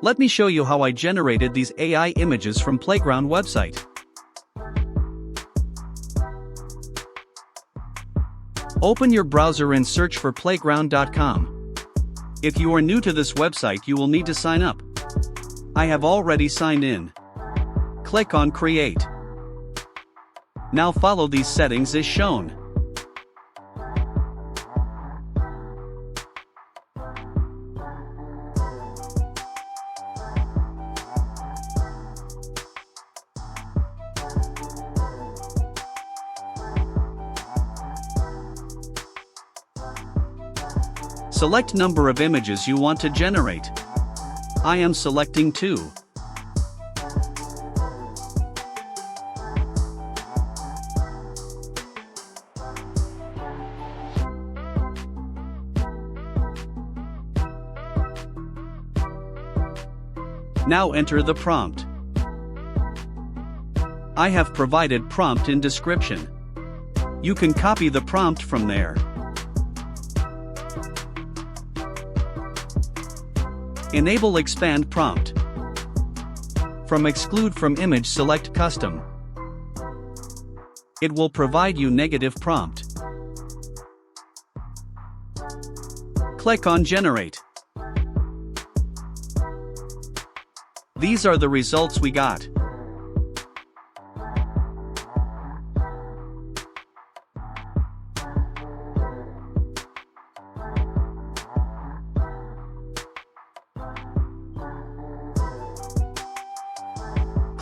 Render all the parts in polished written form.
Let me show you how I generated these AI images from Playground website. Open your browser and search for playground.com. If you are new to this website, you will need to sign up. I have already signed in. Click on Create. Now follow these settings as shown. Select number of images you want to generate. I am selecting 2. Now enter the prompt. I have provided prompt in description. You can copy the prompt from there. Enable Expand Prompt. From Exclude from Image, select Custom. It will provide you negative prompt. Click on Generate. These are the results we got.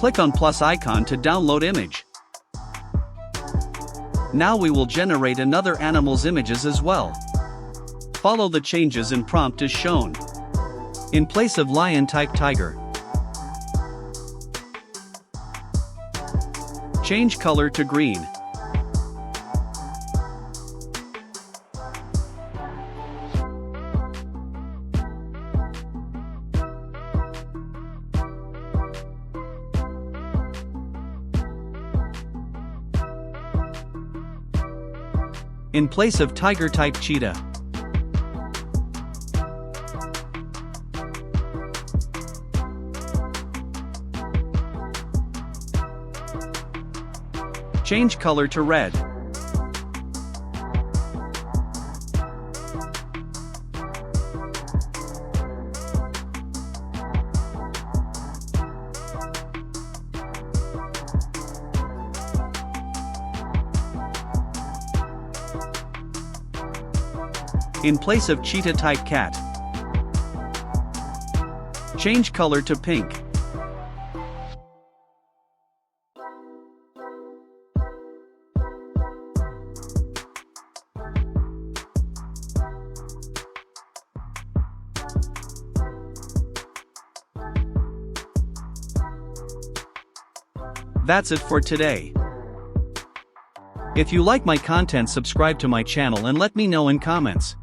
Click on plus icon to download image. Now we will generate another animal's images as well. Follow the changes in prompt as shown. In place of lion, type tiger. Change color to green. In place of tiger, type cheetah. Change color to red. In place of cheetah, type cat. Change color to pink. That's it for today. If you like my content, subscribe to my channel and let me know in comments.